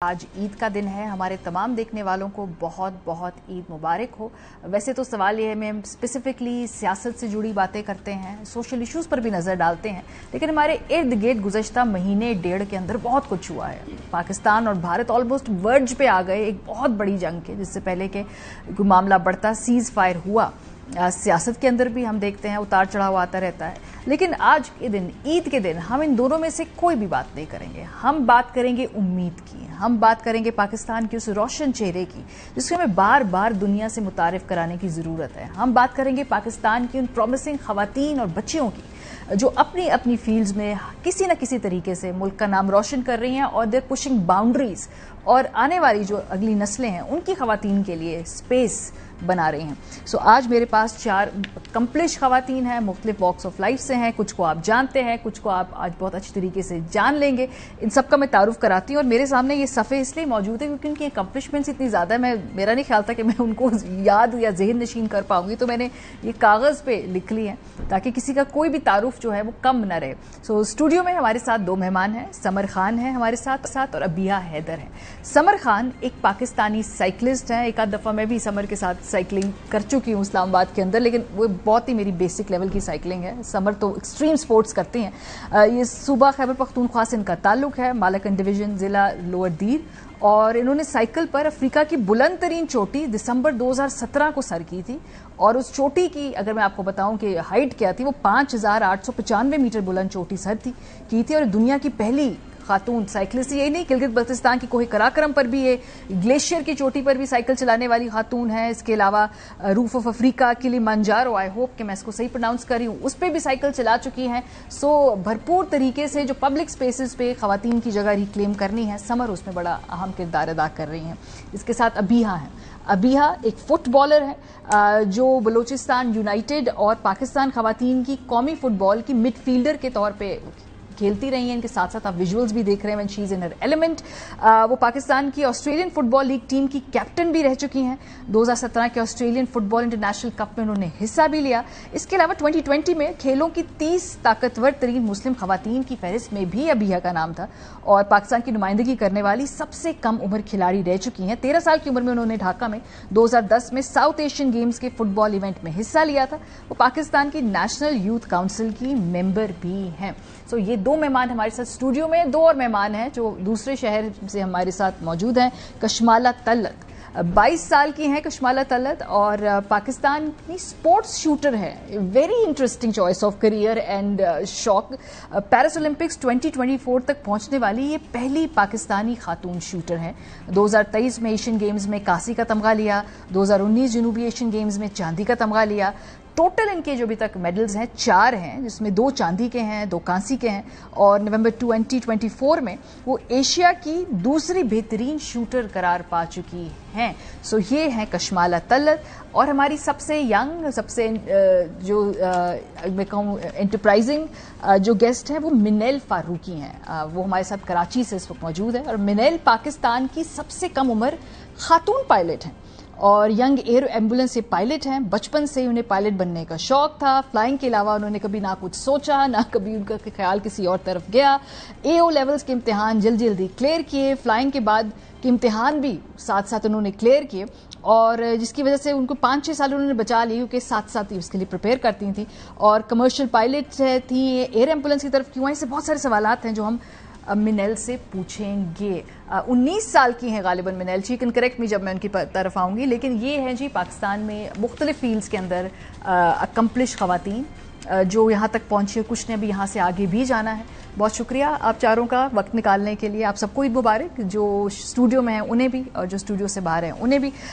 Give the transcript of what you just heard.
आज ईद का दिन है। हमारे तमाम देखने वालों को बहुत बहुत ईद मुबारक हो। वैसे तो सवाल ये है, मैं स्पेसिफिकली सियासत से जुड़ी बातें करते हैं, सोशल इश्यूज पर भी नजर डालते हैं, लेकिन हमारे इर्द गिर्द गुज़श्ता महीने डेढ़ के अंदर बहुत कुछ हुआ है। पाकिस्तान और भारत ऑलमोस्ट वर्ज पे आ गए एक बहुत बड़ी जंग के, जिससे पहले के मामला बढ़ता, सीज फायर हुआ। सियासत के अंदर भी हम देखते हैं उतार चढ़ाव आता रहता है, लेकिन आज के दिन, ईद के दिन, हम इन दोनों में से कोई भी बात नहीं करेंगे। हम बात करेंगे उम्मीद की, हम बात करेंगे पाकिस्तान के उस रोशन चेहरे की जिसको हमें बार बार दुनिया से मुतारिफ कराने की जरूरत है। हम बात करेंगे पाकिस्तान की उन प्रॉमिसिंग खवातीन और बच्चियों की जो अपनी अपनी फील्ड्स में किसी न किसी तरीके से मुल्क का नाम रोशन कर रही हैं और देर पुशिंग बाउंड्रीज, और आने वाली जो अगली नस्लें हैं उनकी खवातीन के लिए स्पेस बना रही हैं। सो आज मेरे पास 4 कंप्लिश खवातीन हैं, मुख्तलिफ वॉक्स ऑफ लाइफ से हैं। कुछ को आप जानते हैं, कुछ को आप आज बहुत अच्छी तरीके से जान लेंगे। इन सब का मैं तारुफ कराती हूँ और मेरे सामने ये सफ़े इसलिए मौजूद है क्योंकि उनकी अकम्पलिशमेंट्स इतनी ज़्यादा है, मेरा नहीं ख्याल था कि मैं उनको याद या जहन नशीन कर पाऊंगी, तो मैंने ये कागज़ पे लिख ली है ताकि किसी का कोई भी तारुफ जो है वो कम न रहे। सो स्टूडियो में हमारे साथ 2 मेहमान हैं। समर खान है हमारे साथ और अबिहा हैदर है। समर खान एक पाकिस्तानी साइकिलिस्ट हैं। एक आध दफ़ा मैं भी समर के साथ साइकिलिंग कर चुकी हूँ इस्लामाबाद के अंदर, लेकिन वो बहुत ही मेरी बेसिक लेवल की साइकिलिंग है। समर तो एक्सट्रीम स्पोर्ट्स करती हैं। ये सूबा खैबर पख्तूनख्वा से इनका ताल्लुक है, मालकन डिवीजन, जिला लोअर दीर, और इन्होंने साइकिल पर अफ्रीका की बुलंद तरीन चोटी दिसंबर 2017 को सर की थी। और उस चोटी की अगर मैं आपको बताऊं कि हाइट क्या थी, वो 5895 मीटर बुलंद चोटी सर की थी और दुनिया की पहली खातून साइकिलिस्ट। यही नहीं, गिलगित बल्तिस्तान की कोही कराक्रम पर भी, ये ग्लेशियर की चोटी पर भी साइकिल चलाने वाली खातून है। इसके अलावा roof of Africa, Kilimanjaro, I hope कि मैं इसको सही प्रोनाउंस कर रही हूँ, उस पर भी साइकिल चला चुकी हैं। सो भरपूर तरीके से जो पब्लिक स्पेसेस पे खवातीन की जगह रिक्लेम करनी है, समर उसमें बड़ा अहम किरदार अदा कर रही हैं। इसके साथ अबिहा हैं। अबिहा एक फुटबॉलर है जो बलोचिस्तान यूनाइटेड और पाकिस्तान खवातीन की कौमी फुटबॉल की मिडफील्डर के तौर पे खेलती रही हैं। इनके साथ साथ आप विजुअल्स भी देख रहे हैं, when she is in her element. वो पाकिस्तान की ऑस्ट्रेलियन फुटबॉल लीग टीम की कैप्टन भी रह चुकी हैं। 2017 के ऑस्ट्रेलियन फुटबॉल इंटरनेशनल कप में उन्होंने हिस्सा भी लिया। इसके अलावा 2020 में खेलों की 30 ताकतवर तरीन मुस्लिम खवातीन की फहरिस्त में भी अबिहा का नाम था और पाकिस्तान की नुमाइंदगी करने वाली सबसे कम उम्र खिलाड़ी रह चुकी हैं। 13 साल की उम्र में उन्होंने ढाका में 2010 में साउथ एशियन गेम्स के फुटबॉल इवेंट में हिस्सा लिया था। वो पाकिस्तान की नेशनल यूथ काउंसिल की मेंबर भी हैं। सो ये 2 मेहमान हमारे साथ स्टूडियो में। 2 और मेहमान हैं जो दूसरे शहर से हमारे साथ मौजूद हैं। कशमाला तलत 22 साल की हैं कशमाला तलत और पाकिस्तान की स्पोर्ट्स शूटर है। Very interesting choice of career and शौक। पेरिस ओलंपिक्स 2024 तक पहुंचने वाली ये पहली पाकिस्तानी खातून शूटर है। 2023 में एशियन गेम्स में कांसी का तमगा लिया, 2019 जनूबी एशियन गेम्स में चांदी का तमगा लिया। टोटल इनके जो अभी तक मेडल्स हैं 4 हैं, जिसमें 2 चांदी के हैं, 2 कांसी के हैं। और नवंबर 2024 में वो एशिया की दूसरी बेहतरीन शूटर करार पा चुकी हैं। सो ये हैं कशमाला तलत। और हमारी सबसे यंग, सबसे जो मैं कहूँ एंटरप्राइजिंग जो गेस्ट हैं वो मिनेल फारूकी हैं। वो हमारे साथ कराची से इस वक्त मौजूद है और मिनेल पाकिस्तान की सबसे कम उम्र खातून पायलट हैं और यंग एयर एम्बुलेंस से पायलट हैं। बचपन से उन्हें पायलट बनने का शौक था। फ्लाइंग के अलावा उन्होंने कभी ना कुछ सोचा, ना कभी उनका ख्याल किसी और तरफ गया। AO लेवल्स के इम्तिहान जल्दी जल्दी क्लियर किए, फ्लाइंग के बाद के इम्तिहान भी साथ साथ उन्होंने क्लियर किए और जिसकी वजह से उनको 5-6 साल उन्होंने बचा लिए क्योंकि साथ साथ ही उसके लिए प्रिपेयर करती थी और कमर्शियल पायलट थी। एयर एम्बुलेंस की तरफ क्यों आई, से बहुत सारे सवालात हैं जो हम मिनेल से पूछेंगे। 19 साल की हैं गालिबन मिनेल, शी कैन करेक्ट मी जब मैं उनकी तरफ आऊंगी, लेकिन ये है जी पाकिस्तान में मुख्तलिफ फील्ड्स के अंदर अकम्पलिश खवातीन जो यहाँ तक पहुंची है। कुछ ने अभी यहाँ से आगे भी जाना है। बहुत शुक्रिया आप चारों का वक्त निकालने के लिए। आप सबको ईद मुबारक, जो स्टूडियो में हैं उन्हें भी और जो स्टूडियो से बाहर हैं उन्हें भी।